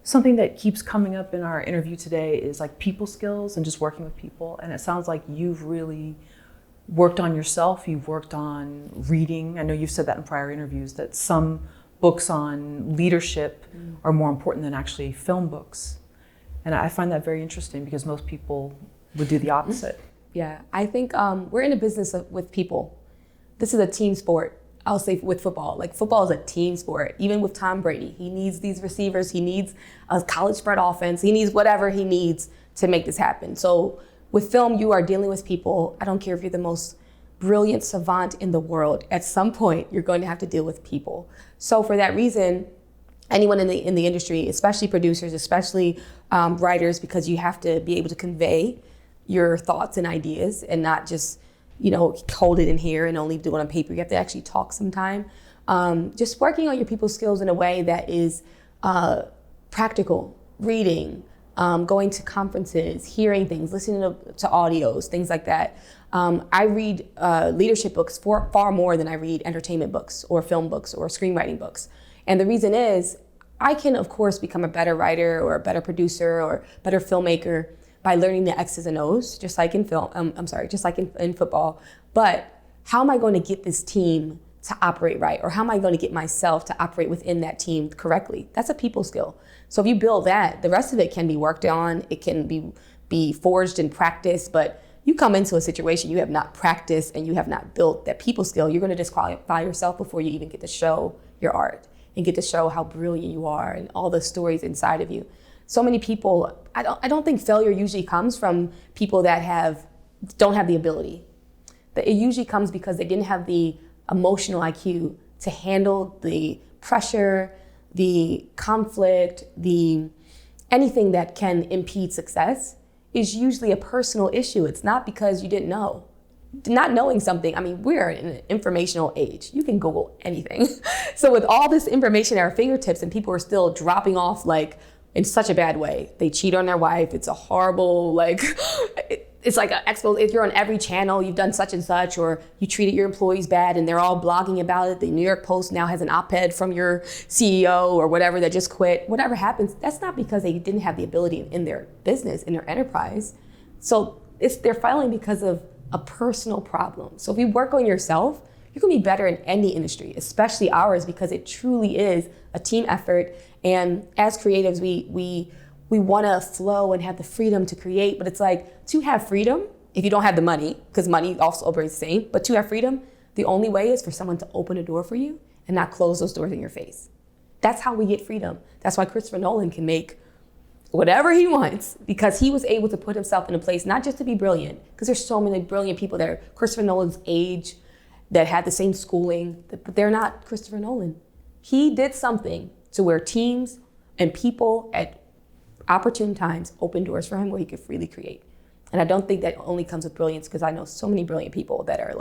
Something that keeps coming up in our interview today is like people skills and just working with people. And it sounds like you've really worked on yourself. You've worked on reading. I know you've said that in prior interviews, that some books on leadership are more important than actually film books. And I find that very interesting because most people would do the opposite. Yeah, I think we're in a business with people. This is a team sport. I'll say with football, like football is a team sport. Even with Tom Brady, he needs these receivers, he needs a college spread offense, he needs whatever he needs to make this happen. So with film, you are dealing with people. I don't care if you're the most brilliant savant in the world. At some point, you're going to have to deal with people. So for that reason, anyone in the industry, especially producers, especially writers, because you have to be able to convey your thoughts and ideas and not just hold it in here and only do it on paper. You have to actually talk sometime. Just working on your people skills in a way that is practical, reading, going to conferences, hearing things, listening to audios, things like that. I read leadership books far more than I read entertainment books or film books or screenwriting books. And the reason is, I can, of course, become a better writer or a better producer or better filmmaker by learning the X's and O's, just like in film, just like in football. But how am I going to get this team to operate right? Or how am I going to get myself to operate within that team correctly? That's a people skill. So if you build that, the rest of it can be worked on. It can be forged in practice, but you come into a situation you have not practiced and you have not built that people skill, you're going to disqualify yourself before you even get to show your art and get to show how brilliant you are and all the stories inside of you. So many people, I don't think failure usually comes from people that don't have the ability. It usually comes because they didn't have the emotional IQ to handle the pressure, the conflict, anything that can impede success is usually a personal issue. It's not because you didn't know. Not knowing something, we're in an informational age. You can Google anything. So with all this information at our fingertips and people are still dropping off in such a bad way. They cheat on their wife. It's a horrible, it's like an expo. If you're on every channel, you've done such and such, or you treated your employees bad and they're all blogging about it. The New York Post now has an op-ed from your CEO or whatever that just quit. Whatever happens, that's not because they didn't have the ability in their business, in their enterprise. So they're failing because of a personal problem. So if you work on yourself, you're gonna be better in any industry, especially ours, because it truly is a team effort. And as creatives, we want to flow and have the freedom to create, but it's like, to have freedom, if you don't have the money, because money also operates the same, but to have freedom, the only way is for someone to open a door for you and not close those doors in your face. That's how we get freedom. That's why Christopher Nolan can make whatever he wants, because he was able to put himself in a place, not just to be brilliant, because there's so many brilliant people that are Christopher Nolan's age, that had the same schooling, but they're not Christopher Nolan. He did something to where teams and people at opportune times open doors for him where he could freely create. And I don't think that only comes with brilliance, because I know so many brilliant people that are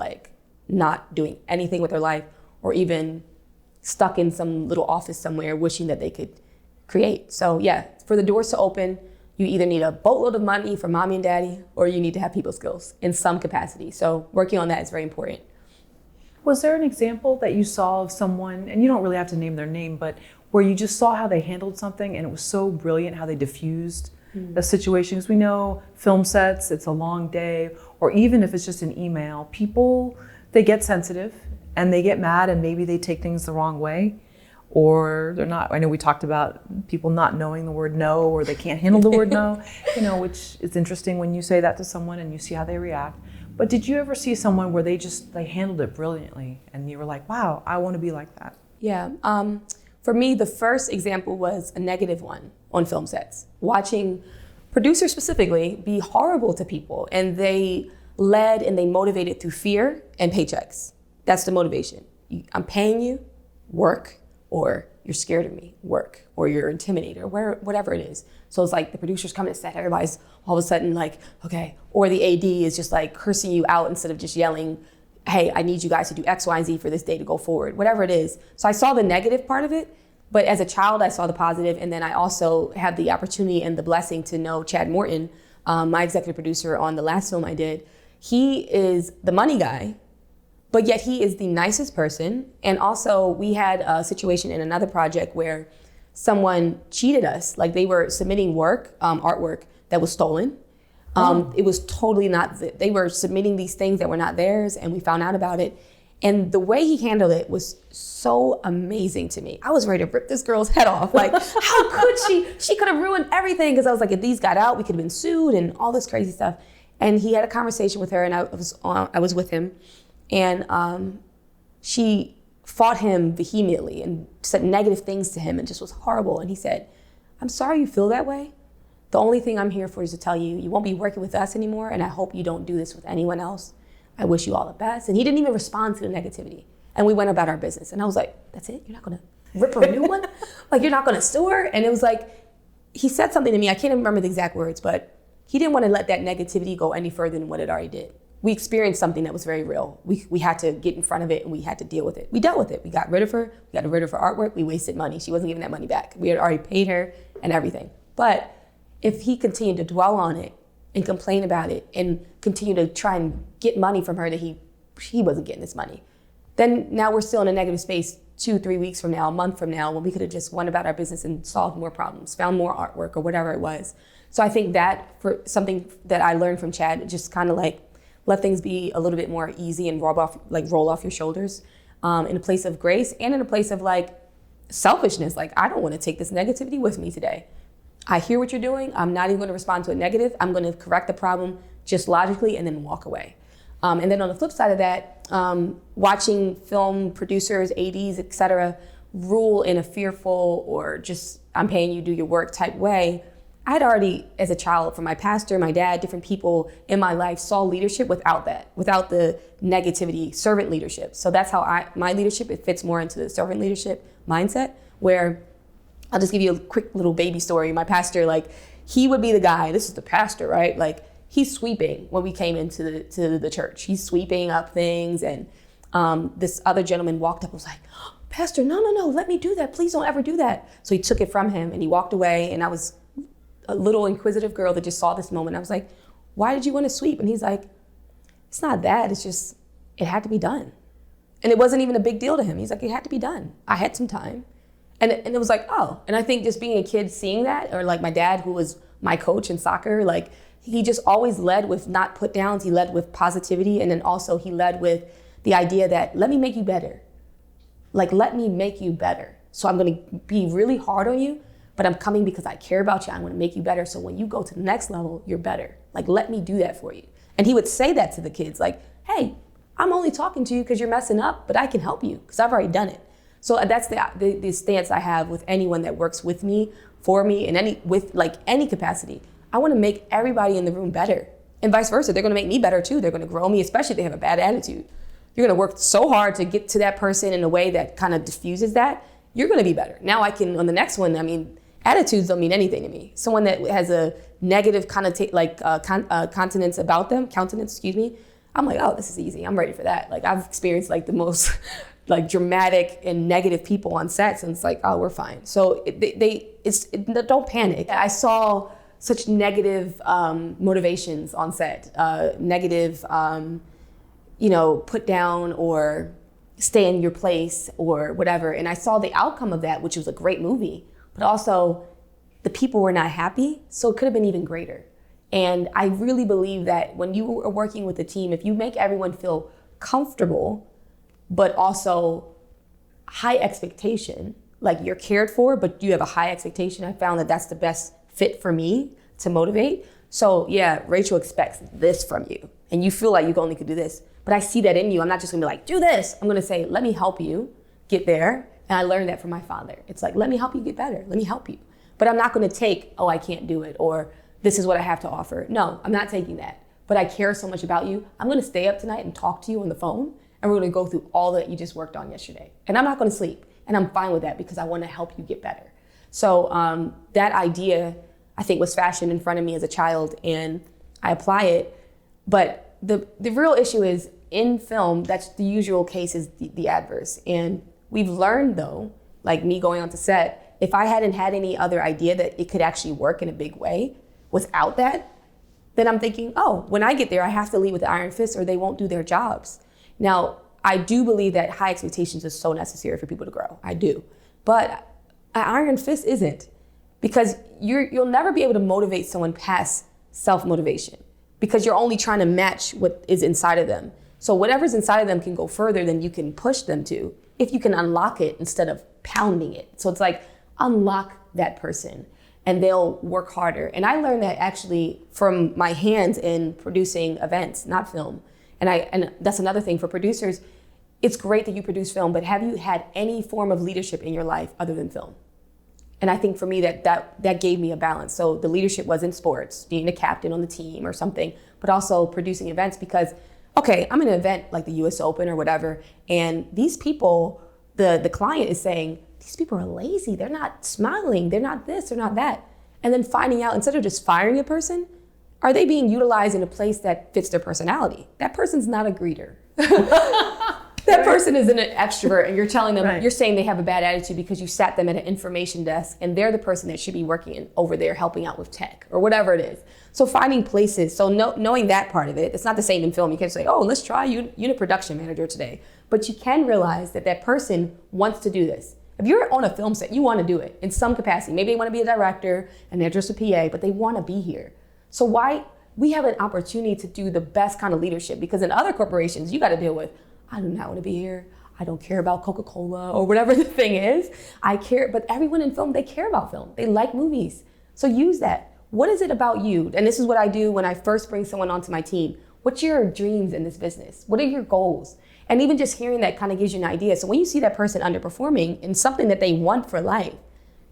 not doing anything with their life, or even stuck in some little office somewhere wishing that they could create. So yeah, for the doors to open, you either need a boatload of money from mommy and daddy, or you need to have people skills in some capacity. So working on that is very important. Was there an example that you saw of someone, and you don't really have to name their name, but where you just saw how they handled something and it was so brilliant how they diffused the situation? Because we know film sets, it's a long day, or even if it's just an email, people, they get sensitive and they get mad and maybe they take things the wrong way, or they're not. I know we talked about people not knowing the word no, or they can't handle the word no, which is interesting when you say that to someone and you see how they react. But did you ever see someone where they handled it brilliantly and you were like, wow, I want to be like that? Yeah. For me, the first example was a negative one on film sets. Watching producers specifically be horrible to people, and they led and they motivated through fear and paychecks. That's the motivation. I'm paying you, work, or you're scared of me, work, or you're intimidated, or whatever it is. So it's like the producers come to set, everybody's all of a sudden okay, or the AD is just cursing you out instead of just yelling, hey, I need you guys to do X, Y, and Z for this day to go forward, whatever it is. So I saw the negative part of it, but as a child, I saw the positive, and then I also had the opportunity and the blessing to know Chad Morton, my executive producer on the last film I did. He is the money guy, but yet he is the nicest person. And also, we had a situation in another project where someone cheated us. Like they were submitting work, artwork that was stolen. It was totally not, they were submitting these things that were not theirs, and we found out about it. And the way he handled it was so amazing to me. I was ready to rip this girl's head off. Like, how could she? She could have ruined everything. Because I was like, if these got out, we could have been sued and all this crazy stuff. And he had a conversation with her, and I was with him. And she fought him vehemently and said negative things to him and just was horrible. And he said, I'm sorry you feel that way. The only thing I'm here for is to tell you, you won't be working with us anymore, and I hope you don't do this with anyone else. I wish you all the best. And he didn't even respond to the negativity. And we went about our business. And I was like, that's it? You're not gonna rip her a new one? Like, you're not gonna sue her? And it was like, he said something to me, I can't even remember the exact words, but he didn't want to let that negativity go any further than what it already did. We experienced something that was very real. We had to get in front of it, and we had to deal with it. We dealt with it. We got rid of her. We got rid of her artwork. We wasted money. She wasn't giving that money back. We had already paid her and everything. But if he continued to dwell on it and complain about it and continue to try and get money from her that he wasn't getting this money, then now we're still in a negative space 2-3 weeks from now, a month from now, when we could have just went about our business and solved more problems, found more artwork or whatever it was. So I think that for something that I learned from Chad, just kind of like let things be a little bit more easy and roll off your shoulders, in a place of grace and in a place of like selfishness. Like, I don't want to take this negativity with me today. I hear what you're doing. I'm not even going to respond to it negative. I'm going to correct the problem just logically and then walk away. And then on the flip side of that, watching film producers, ADs, et cetera, rule in a fearful or just I'm paying you, do your work type way. I had already, as a child, from my pastor, my dad, different people in my life, saw leadership without that, without the negativity, servant leadership. So that's how my leadership, it fits more into the servant leadership mindset, where I'll just give you a quick little baby story. My pastor, like, he would be the guy, this is the pastor, right? Like, he's sweeping when we came into the church. He's sweeping up things. And this other gentleman walked up and was like, Pastor, no, let me do that. Please don't ever do that. So he took it from him and he walked away. And I was a little inquisitive girl that just saw this moment. I was like, why did you want to sweep? And he's like, it's not that. It's just, it had to be done. And it wasn't even a big deal to him. He's like, it had to be done. I had some time. And it was like, oh. And I think just being a kid seeing that, or like my dad, who was my coach in soccer, like, he just always led with not put downs. He led with positivity. And then also he led with the idea that, let me make you better. Like, let me make you better. So I'm going to be really hard on you, but I'm coming because I care about you. I'm going to make you better. So when you go to the next level, you're better. Like, let me do that for you. And he would say that to the kids, like, hey, I'm only talking to you because you're messing up, but I can help you because I've already done it. So that's the stance I have with anyone that works with me, for me, in with any capacity. I want to make everybody in the room better, and vice versa. They're going to make me better too. They're going to grow me, especially if they have a bad attitude. You're going to work so hard to get to that person in a way that kind of diffuses that. You're going to be better. Now I can, on the next one, I mean, attitudes don't mean anything to me. Someone that has a negative countenance about them, I'm like, oh, this is easy. I'm ready for that. Like, I've experienced like the most like dramatic and negative people on sets, and it's like, oh, we're fine. So don't panic. I saw such negative motivations on set, negative, put down or stay in your place or whatever. And I saw the outcome of that, which was a great movie, but also the people were not happy. So it could have been even greater. And I really believe that when you are working with a team, if you make everyone feel comfortable, but also high expectation, like you're cared for, but you have a high expectation, I found that that's the best fit for me to motivate. So yeah, Rachel expects this from you, and you feel like you only could do this, but I see that in you. I'm not just gonna be like, do this. I'm gonna say, let me help you get there. And I learned that from my father. It's like, let me help you get better. Let me help you. But I'm not gonna take, oh, I can't do it, or this is what I have to offer. No, I'm not taking that. But I care so much about you. I'm gonna stay up tonight and talk to you on the phone, and we're gonna go through all that you just worked on yesterday. And I'm not gonna sleep. And I'm fine with that because I wanna help you get better. So that idea, I think, was fashioned in front of me as a child, and I apply it. But the real issue is, in film, that's the usual case, is the adverse. And we've learned, though, like me going onto set, if I hadn't had any other idea that it could actually work in a big way without that, then I'm thinking, oh, when I get there, I have to lead with the iron fist or they won't do their jobs. Now, I do believe that high expectations is so necessary for people to grow. I do. But An iron fist isn't, because you'll never be able to motivate someone past self-motivation, because you're only trying to match what is inside of them. So whatever's inside of them can go further than you can push them to if you can unlock it instead of pounding it. So it's like, unlock that person and they'll work harder. And I learned that actually from my hands in producing events, not film. And that's another thing for producers. It's great that you produce film, but have you had any form of leadership in your life other than film? And I think for me that gave me a balance. So the leadership was in sports, being a captain on the team or something, but also producing events, because, okay, I'm in an event like the US Open or whatever, and these people, the client is saying, these people are lazy, they're not smiling, they're not this, they're not that. And then finding out, instead of just firing a person, are they being utilized in a place that fits their personality? That person's not a greeter. That person is an extrovert, and you're telling them, you're saying they have a bad attitude because you sat them at an information desk and they're the person that should be working over there helping out with tech or whatever it is. So finding places, so knowing that part of it, it's not the same in film. You can't say, oh, let's try unit production manager today. But you can realize that that person wants to do this. If you're on a film set, you want to do it in some capacity. Maybe they want to be a director and they're just a PA, but they want to be here. So why we have an opportunity to do the best kind of leadership, because in other corporations, you got to deal with, I do not want to be here. I don't care about Coca-Cola or whatever the thing is. I care, but everyone in film, they care about film. They like movies. So use that. What is it about you? And this is what I do when I first bring someone onto my team. What's your dreams in this business? What are your goals? And even just hearing that kind of gives you an idea. So when you see that person underperforming in something that they want for life,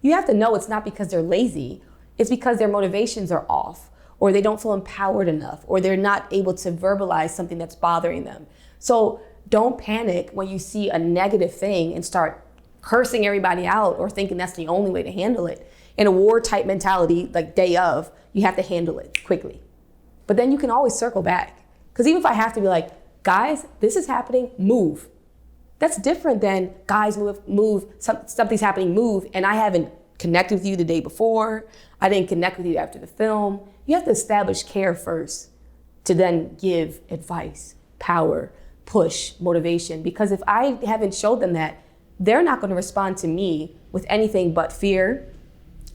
you have to know it's not because they're lazy. It's because their motivations are off, or they don't feel empowered enough, or they're not able to verbalize something that's bothering them. So don't panic when you see a negative thing and start cursing everybody out or thinking that's the only way to handle it. In a war type mentality, like day of, you have to handle it quickly. But then you can always circle back. Because even if I have to be like, guys, this is happening, move. That's different than, guys, move, something's happening, move, and I haven't connected with you the day before. I didn't connect with you after the film. You have to establish care first to then give advice, power, push, motivation. Because if I haven't showed them that, they're not going to respond to me with anything but fear,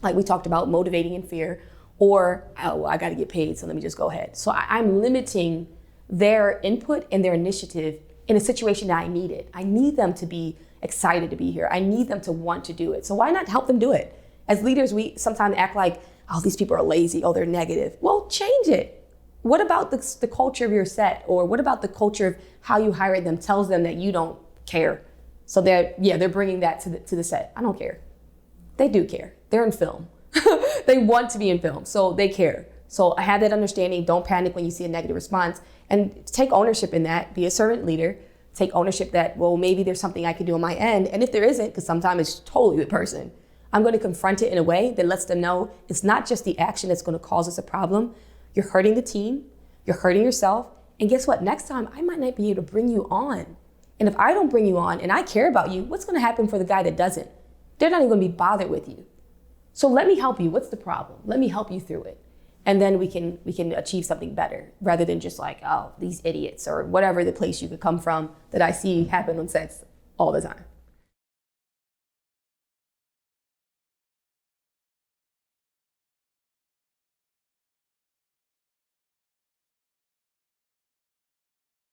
like we talked about, motivating in fear, or, oh, well, I got to get paid, so let me just go ahead. So I'm limiting their input and their initiative in a situation that I need it. I need them to be excited to be here. I need them to want to do it. So why not help them do it? As leaders, we sometimes act like, oh, these people are lazy, oh, they're negative. Well, change it. What about the culture of your set? Or what about the culture of how you hired them tells them that you don't care? So they're bringing that to the set. I don't care. They do care. They're in film. They want to be in film, so they care. So I have that understanding. Don't panic when you see a negative response, and take ownership in that. Be a servant leader. Take ownership that, well, maybe there's something I can do on my end. And if there isn't, because sometimes it's totally the person, I'm going to confront it in a way that lets them know it's not just the action that's going to cause us a problem. You're hurting the team, you're hurting yourself, and guess what? Next time, I might not be able to bring you on. And if I don't bring you on and I care about you, what's gonna happen for the guy that doesn't? They're not even gonna be bothered with you. So let me help you. What's the problem? Let me help you through it. And then we can achieve something better, rather than just like, oh, these idiots, or whatever the place you could come from that I see happen on sets all the time.